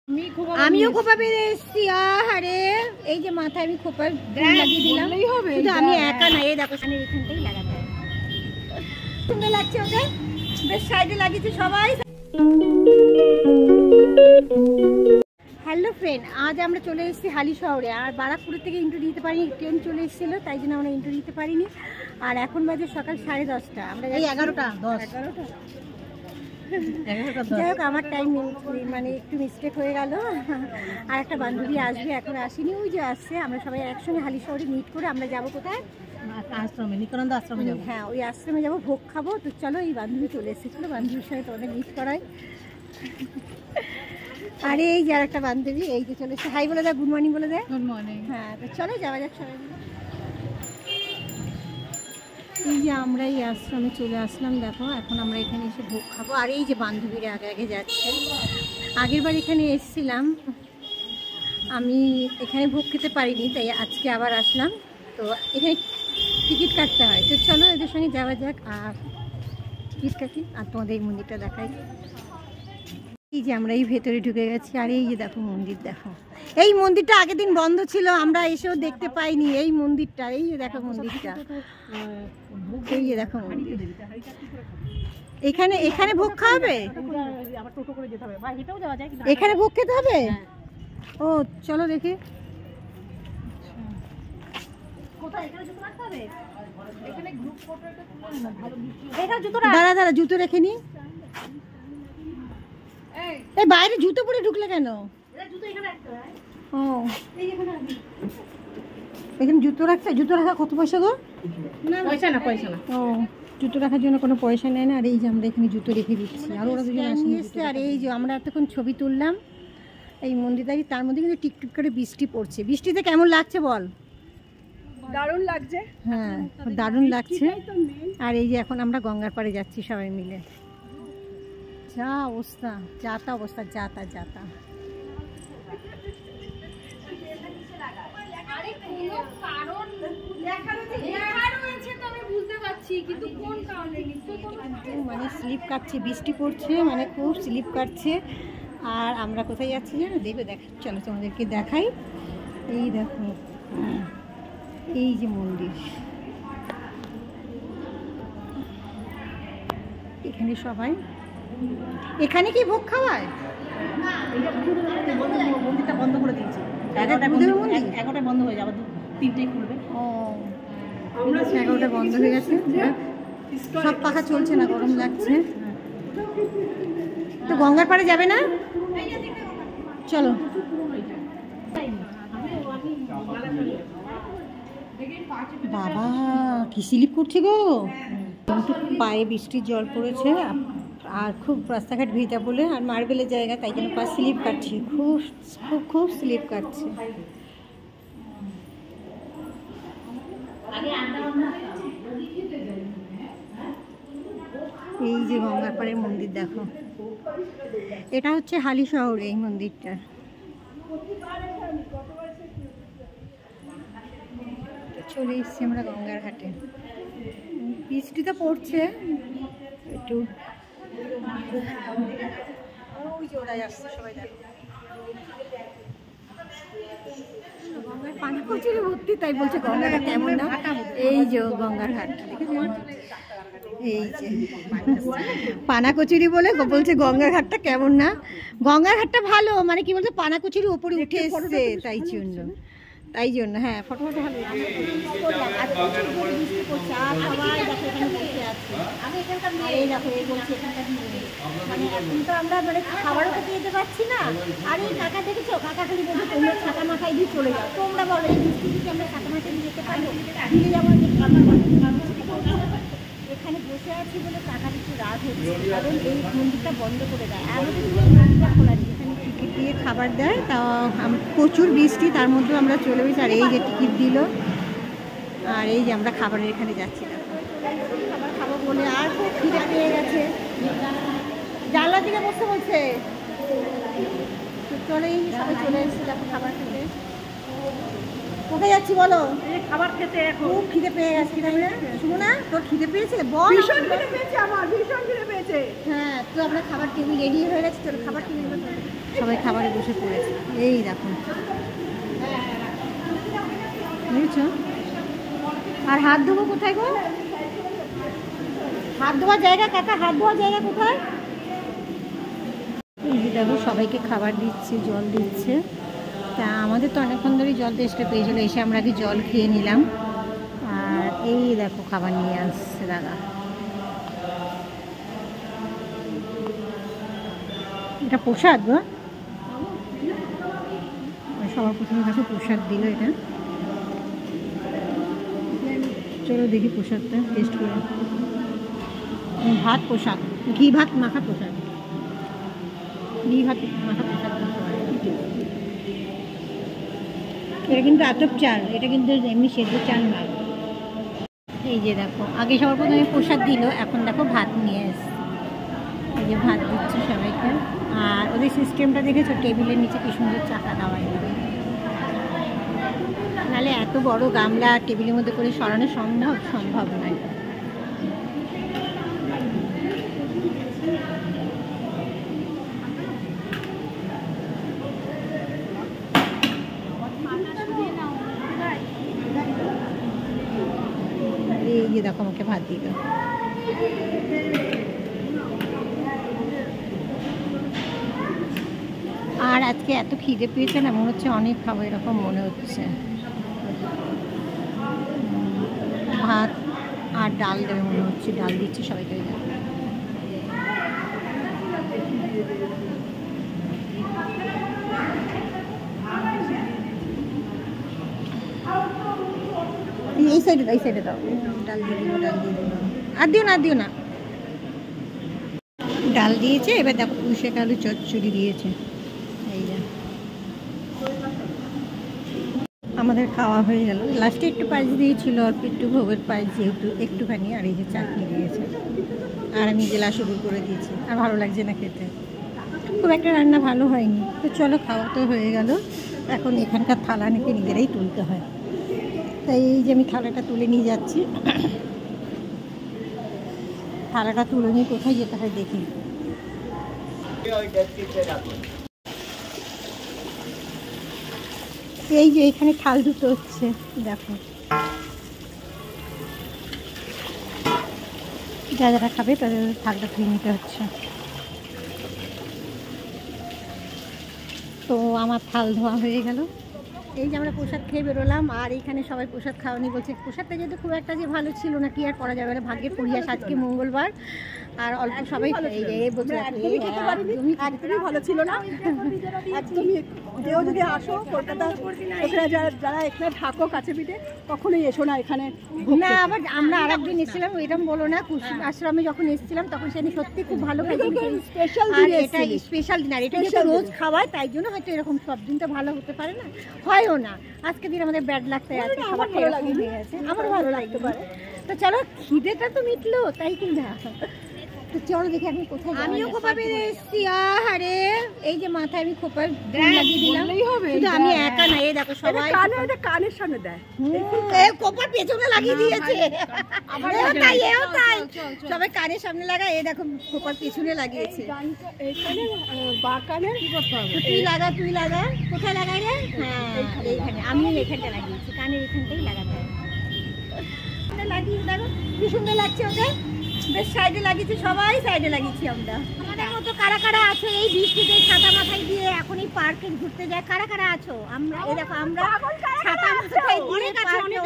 আমিও খোপা পেরে এসছি। আরে এই যে মাথায় আমি খোপা লাগিয়ে দিলাম, শুধু আমি একা না, এই দেখো এখানটাই লাগাতে হবে। সুন্দর লাগছে ওকে, বেশ সাইডে লাগিয়েছি সবাই। হ্যালো ফ্রেন্ড, আজ আমরা চলে এসেছি হালি শহরে। আর বারাকপুরের থেকে ইন্টু দিতে পারিনি, ট্রেন চলে এসেছিলো, তাই জন্য আমরা ইন্টু দিতে পারিনি। আর এখন বাজে সকাল 10:30। আমরা 11টা যাই হোক, আমার টাইম মানে একটু মিস্টেক হয়ে গেল। আর একটা বান্ধবী আসবে, এখন আসেনি, ওই যে আসছে। আমরা সবাই একসঙ্গে হালি শহরে মিট করে আমরা যাবো কোথায়? আশ্রমে, নিকরানন্দ আশ্রমে যাবো। হ্যাঁ, ওই আশ্রমে যাবো, ভোগ খাবো। তো চলো, এই বান্ধবী চলে এসেছিলো, বান্ধবীর সাথে তোমাদের মিট করাই। আরে এই যে আর একটা বান্ধবী, এই যে চলে এসে হাই বলে দেয়, গুড মর্নিং বলে দেয়। Good morning. হ্যাঁ, তো চলো যাওয়া যাক সবাই। এই যে আমরা এই আশ্রমে চলে আসলাম, দেখো এখন আমরা এখানে এসে ভোগ খাবো। আর এই যে বান্ধবীরা আগে আগে যাচ্ছে। আগের বার এখানে এসেছিলাম, আমি এখানে ভোগ খেতে পারিনি, তাই আজকে আবার আসলাম। তো এখানে টিকিট কাটতে হয়, তো চলো এদের সঙ্গে যাওয়া যাক আর টিকিট কাটি আর তোমাদের এই মন্দিরটা দেখাই। এই যে আমরা এই ভেতরে ঢুকে গেছি। আর এই যে দেখো মন্দির, দেখো এই মন্দিরটা আগের দিন বন্ধ ছিল, আমরা এসেও দেখতে পাইনি এই মন্দিরটা। এই যে দেখো মন্দিরটা, এই যে দেখো মন্দির। এখানে এখানে ভোগ খাওয়াবে, এখানে ভোগ খেতে হবে। ও চলো দেখি। দাঁড়া দাঁড়া, জুতো রেখে নি। এই বাইরে জুতো পরে ঢুকলে কেন? ও এখানে জুতো রাখছে। জুতো রাখা কত পয়সা গো? পয়সা না, পয়সা না। ও জুতো রাখার জন্য কোনো পয়সা নেয় না। আর এই যে আমরা এখানে জুতো রেখে দিচ্ছি, আর ওরা দুজন আসছে। আর এই যে আমরা এতক্ষণ ছবি তুললাম এই মন্দিরটাই, তার মধ্যে কিন্তু টিকটিক করে বৃষ্টি পড়ছে। বৃষ্টিতে কেমন লাগছে বল? দারুণ লাগছে। হ্যাঁ, দারুণ লাগছে। আর এই যে এখন আমরা গঙ্গার পাড়ে যাচ্ছি সবাই মিলে। যা অবস্থা, যাতা অবস্থা, যাতা যাতা। মানে স্লিপ কাটছে, বৃষ্টি পড়ছে, মানে খুব স্লিপ কাটছে। আর আমরা কোথায় যাচ্ছি জানো? দেখবে, দেখ চলো তোমাদেরকে দেখাই। এই দেখো, এই যে মন্দির, এখানে সবাই, এখানে কি ভোগ খাওয়ায়? মন্দিরটা বন্ধ করে দিয়েছে, 11টায় বন্ধ হয়ে যাবে, 3টায় খুলবে। ও 11টায় বন্ধ হয়ে গেছে, সব পাখা চলছে না, গরম লাগছে। তো গঙ্গার পাড়ে যাবে না? চলো। বাবা কি স্লিপ করছে গো, পায়ে বৃষ্টির জল পড়েছে। আর খুব রাস্তাঘাট ভিজা বলে, আর মার্বেলের জায়গা, তাই জন্য পা স্লিপ কাটছে, খুব খুব খুব স্লিপ কাটছে। এই যে গঙ্গার পাড়ের মন্দির দেখো, এটা হচ্ছে হালি শহরে এই মন্দিরটা। চলে এসছি আমরা গঙ্গার ঘাটে। বৃষ্টি তো পড়ছে একটু, ওই যে ওরা আসছে সবাই দেখো। গঙ্গার পানা কচুরি ভর্তি, তাই বলছে গঙ্গাটা কেমন না। এই যে গঙ্গার ঘাটটা দেখেছেন, এই যে পানা কচুরি বলে বলছে গঙ্গার ঘাটটা কেমন না। গঙ্গার ঘাটটা ভালো, মানে কি বলছে পানা কচুরি উপরে উঠে এসছে, তাই জন্য হ্যাঁ, ফটো ফটো ভালো। এই দেখো, এই বলছি এখানকার মানে এখন তো আমরা মানে খাবারও খেতে যেতে পারছি না। আর এই কাকা দেখেছো, কাকা খালি বলছে তোমরা ছাতা মাথায় দিয়ে চলে যাও। তোমরা বলো এই বৃষ্টি থেকে আমরা ছাতা মাথায় দিয়ে যেতে পারবো? দিলে যাবো এখানে বসে আছি বলে কাকা কিছু রাত হচ্ছে, কারণ এই মন্দিরটা বন্ধ করে দেয়। আমাদের মন্দিরটা খোলা নেই, এখানে টিকিট দিয়ে খাবার দেয়। তা প্রচুর বৃষ্টি, তার মধ্যে আমরা চলে গেছি। আর এই যে টিকিট দিল, আর এই যে আমরা খাবারের এখানে যাচ্ছি, খাবার খাবো বলে। আর খুব খিদে পেয়ে গেছে, জানলা দিকে বসতে বলছে। তো চলেই সবাই চলে এসেছি দেখো খাবার খেতে। কোথায় যাচ্ছি বলো? খাবার খেতে। খুব খিদে পেয়ে গেছে। শুনো না, তোর খিদে পেয়েছে? বল। ভীষণ খিদে পেয়েছে আমার, ভীষণ খিদে পেয়েছে। হ্যাঁ, তো আমরা খাবার টেবিল রেডি হয়ে গেছে, চলো খাবার টেবিল। সবাই খাবারে বসে পড়েছে। এই দেখুন, বুঝেছো? আর হাত ধোবো কোথায় গো? হাত ধোয়ার জায়গা কাকা, হাত ধোয়ার জায়গা কোথায়? এই যে দেখো সবাইকে খাবার দিচ্ছে, জল দিচ্ছে। তা আমাদের তো অনেকক্ষণ ধরেই জল তেষ্টা পেয়েছিল, এসে আমরা কি জল খেয়ে নিলাম। আর এই দেখো খাবার নিয়ে আসছে দাদা। এটা প্রসাদ গো, সবার প্রথমে কাছে প্রসাদ দিল এটা। চলো দেখি প্রসাদটা টেস্ট করে। ভাত প্রসাদ, ঘি ভাত মাখা প্রসাদ, ঘি ভাত মাখা প্রসাদ। এটা কিন্তু আতপ চাল, এটা কিন্তু এমনি সেদ্ধ চাল না। এই যে দেখো আগে সবার প্রথমে প্রসাদ দিল, এখন দেখো ভাত নিয়ে এসছে। এই যে ভাত দিচ্ছে সবাইকে। আর ওদের সিস্টেমটা দেখেছো, টেবিলের নিচে কি সুন্দর চাকা দেওয়া। নাহলে এত বড় গামলা টেবিলের মধ্যে করে সরানো সম্ভব নয়। এই যে দেখো আমাকে ভাত দিল। আর আজকে এত খিদে পেয়েছে না, মনে হচ্ছে অনেক খাবো এরকম মনে হচ্ছে। ভাত আর ডাল দেবে মনে হচ্ছে, ডাল দিচ্ছে সবাইকে। এই সাইডে দাও, এই সাইডে দাও। ডাল দিয়ে দিল, ডাল দিয়ে দিল। আর দিও না, আর দিও না। ডাল দিয়েছে। এবার দেখো পুঁইশাক আলু চচ্চড়ি দিয়েছে। এই যে আমাদের খাওয়া হয়ে গেল। লাস্টে একটু পায়েস দিয়েছিল, অল্প একটু ভোগের পায়েস যেহেতু একটুখানি। আর এই যে চাটনি দিয়েছে, আর আমি জেলা শুরু করে দিয়েছি। আর ভালো লাগছে না খেতে, খুব একটা রান্না ভালো হয়নি। তো চলো খাওয়া তো হয়ে গেল, এখন এখানকার থালা নাকি নিজেরাই তুলতে হয়। তাই এই যে আমি থালাটা তুলে নিয়ে যাচ্ছি। থালাটা তুলে নিয়ে কোথায় যেতে হয় দেখি। এই যে এখানে থাল দুটো হচ্ছে, দেখো যারা খাবে তাদের থালটা ধুয়ে নিতে হচ্ছে। তো আমার থাল ধোয়া হয়ে গেল। এই যে আমরা প্রসাদ খেয়ে বেরোলাম। আর এইখানে সবাই প্রসাদ খাওয়ানি বলছে। প্রসাদটা যেহেতু খুব একটা যে ভালো ছিল না, কি আর করা যাবে না, ভাগ্যের পরিহাস। আজকে মঙ্গলবার আর অল্প সবাই একদমই ভালো ছিল না। একদমই কেউ যদি আসো কলকাতা, এখানে যারা এখানে থাকো কাছে পিঠে, কখনোই এসো না এখানে না। আবার আমরা আরেকদিন এসেছিলাম, এরকম বলো না। কুসুম আশ্রমে যখন এসেছিলাম তখন সেদিন সত্যি খুব ভালো স্পেশাল। এটা স্পেশাল দিন, আর এটা যেহেতু রোজ খাওয়ায় তাই জন্য হয়তো এরকম সব দিন তো ভালো হতে পারে না, হয়ও না। আজকে দিন আমাদের ব্যাড লাগতে আছে, খাবার খেয়ে আছে, আমার ভালো লাগতে পারে। তো চলো, খিদেটা তো মিটলো, তাই কি না? তো চলো দেখি আমি কোথায়। আমিও খোপা বেঁধে এসেছি। আরে এই যে মাথায় আমি খোপা লাগিয়ে দিলাম। শুধু আমি একা না, এই দেখো সবাই কানের সামনে দেয়, খোপা পেছনে লাগিয়ে দিয়েছে। সবাই কানের সামনে লাগায়, এই দেখো খোপার পেছনে লাগিয়েছে। তুই লাগা, তুই লাগা। কোথায় লাগাই রে? হ্যাঁ এইখানে, আমি এখানটা লাগিয়েছি, কানের এখানটাই লাগাতে হবে। লাগিয়ে দেখো কি সুন্দর লাগছে ওকে। বেশ সাইডে লাগিয়েছি, সবাই সাইডে লাগিয়েছি আমরা। আমাদের মতো কারা কারা আছো এই বৃষ্টিতে ছাতা মাথায় দিয়ে এখন এই পার্কে ঘুরতে যায়? কারা কারা আছো? আমরা এই দেখো, আমরা ছাতা মাথায় দিয়ে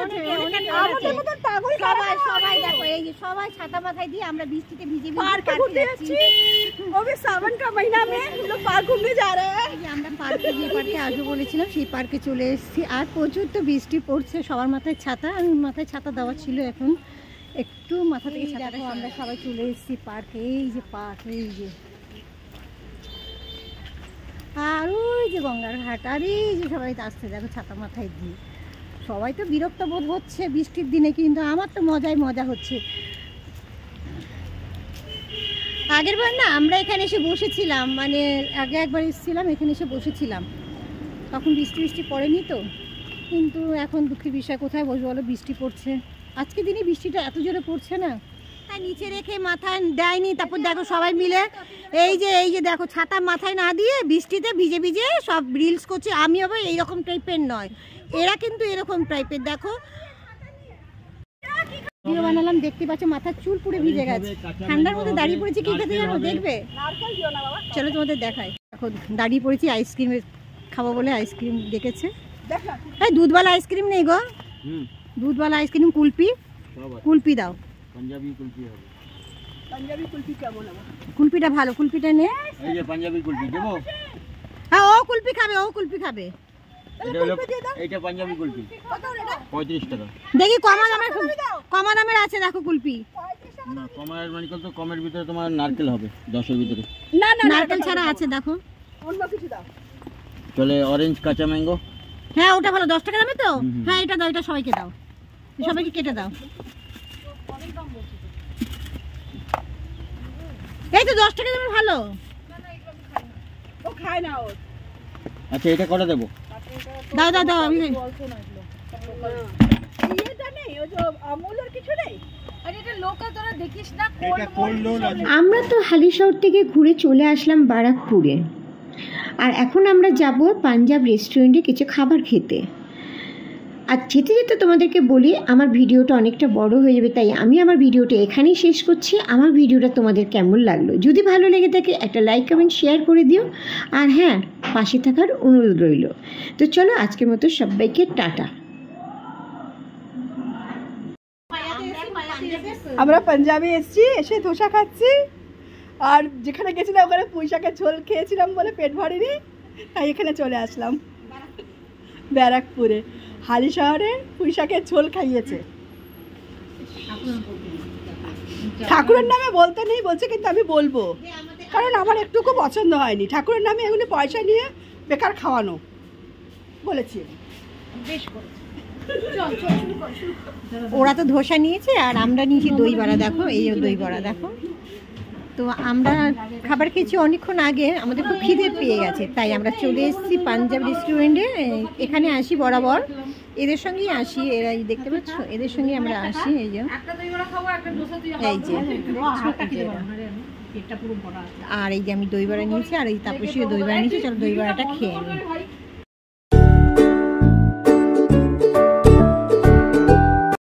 সবাই সবাই দেখো, এই যে সবাই ছাতা মাথায় দিয়ে আমরা বৃষ্টিতে ভিজে पार्क घूमने যাচ্ছি। वो भी सावन का महीना में हम लोग पार्क घूमने जा रहे हैं। আমরা পার্কে যে পার্কে আসবো বলেছিলাম সেই পার্কে চলে এসেছি। আর প্রচুর তো বৃষ্টি পড়ছে, সবার মাথায় ছাতা। আমি মাথায় ছাতা দেওয়া ছিল, এখন একটু মাথা থেকে ছাতাটা। আমরা সবাই চলে এসেছি পার্কে। এই যে পার্ক, এই যে, আর ওই যে গঙ্গার ঘাট। আর এই যে সবাই আসছে দেখো ছাতা মাথায় দিয়ে। সবাই তো বিরক্ত বোধ হচ্ছে বৃষ্টির দিনে, কিন্তু আমার তো মজাই মজা হচ্ছে। আগের বার না আমরা এখানে এসে বসেছিলাম, মানে আগে একবার এসেছিলাম এখানে এসে বসেছিলাম, তখন বৃষ্টি পড়েনি তো। কিন্তু এখন দুঃখের বিষয়, কোথায় বসবো বলো, বৃষ্টি পড়ছে। আজকে দিনে বৃষ্টিটা এত জোরে পড়ছে না, নিচে রেখে মাথায় দেয়নি, তারপর দেখো সবাই মিলে এই যে দেখো ছাতা মাথায় না দিয়ে বৃষ্টিতে ভিজে ভিজে সব রিলস করছে। আমি আবার এইরকম টাইপের নয়, এরা কিন্তু এরকম টাইপের। দেখো ভিডিও বানালাম, দেখতে পাচ্ছ মাথার চুল পুরো ভিজে গেছে, ঠান্ডার মধ্যে দাঁড়িয়ে পড়েছি। কি খেতে জানো, দেখবে? চলো তোমাদের দেখাই। এখন দাঁড়িয়ে পড়েছি আইসক্রিম খাবো বলে, আইসক্রিম ডেকেছে। এই দুধওয়ালা আইসক্রিম নেই গো, দুধওয়ালা আইসক্রিম। কুলপি দাও, পাঞ্জাবি কুলফি হবে। পাঞ্জাবি কুলফি কেমন হবে? কুলপিটা ভালো, কুলপিটা নে। এই যে পাঞ্জাবি কুলফি দেবো। হ্যাঁ ও কুলপি খাবে, ও কুলপি খাবে। এটা হলো এইটা পাঞ্জাবি কুলফি 35 টাকা। দেখি কমা দামের আছে দেখো কুলপি। না কমের মানে তো কমের ভিতরে তোমার নারকেল হবে 10 এর ভিতরে। না না নারকেল ছাড়া আছে দেখো। অন্য কিছু দাও। চলে অরেঞ্জ কাঁচা ম্যাঙ্গো। হ্যাঁ ওটা ভালো, 10 টাকা দামে তো। হ্যাঁ এটা দাও, এটা সবাইকে দাও, সবাইকে কেটে দাও। এই তো 10 টাকা দামে ভালো। ও খায় না ও। আচ্ছা এটা কটা দেবো? দাও দাও দাও। আমি এটা নেই, ও যে আমুলের কিছু নেই। আরে এটা লোকাল, তোরা দেখিস না? আমরা তো হালিশহর থেকে ঘুরে চলে আসলাম বারাকপুরে, আর এখন আমরা যাব পাঞ্জাব রেস্টুরেন্টে কিছু খাবার খেতে। আর যেতে যেতে তোমাদেরকে বলি আমার ভিডিওটা অনেকটা বড় হয়ে যাবে, তাই আমি আমার ভিডিওটা এখানেই শেষ করছি। আমার ভিডিওটা তোমাদের কেমন লাগলো, যদি ভালো লেগে থাকে একটা লাইক কমেন্ট শেয়ার করে দিও, আর হ্যাঁ পাশে থাকার অনুরোধ রইল। তো চলো আজকের মতো সবাইকে টাটা। আমরা পাঞ্জাবে এসেছি, এসে ধোসা খাচ্ছি, আর যেখানে গেছিলাম ওখানে পুঁইশাকের ঝোল খেয়েছিলাম বলে পেট ভরেনি, তাই এখানে চলে আসলাম ব্যারাকপুরে। হালিশহরে পুঁইশাকের ঝোল খাইয়েছে। ঠাকুরের নামে বলতে নেই বলছে, কিন্তু আমি বলবো, কারণ আমার একটুকু পছন্দ হয়নি ঠাকুরের নামে এগুলো পয়সা নিয়ে বেকার খাওয়ানো বলেছি। ওরা তো ধোসা নিয়েছে আর আমরা নিয়েছি দই বড়া। দেখো এই দই বড়া দেখো। তো আমরা খাবার খেয়েছি অনেকক্ষণ আগে, আমাদের খুব খিদে পেয়ে গেছে, তাই আমরা চলে এসেছি পাঞ্জাব রেস্টুরেন্টে। এখানে আসি বরাবর, এদের সঙ্গেই আসি, এরা দেখতে পাচ্ছ এদের সঙ্গে আমরা আসি। এই যে আর এই যে আমি দই বড়া নিয়েছি, আর এই তাপসীও দই বড়া নিয়েছি। চলো দই বড়াটা খেয়ে নিই।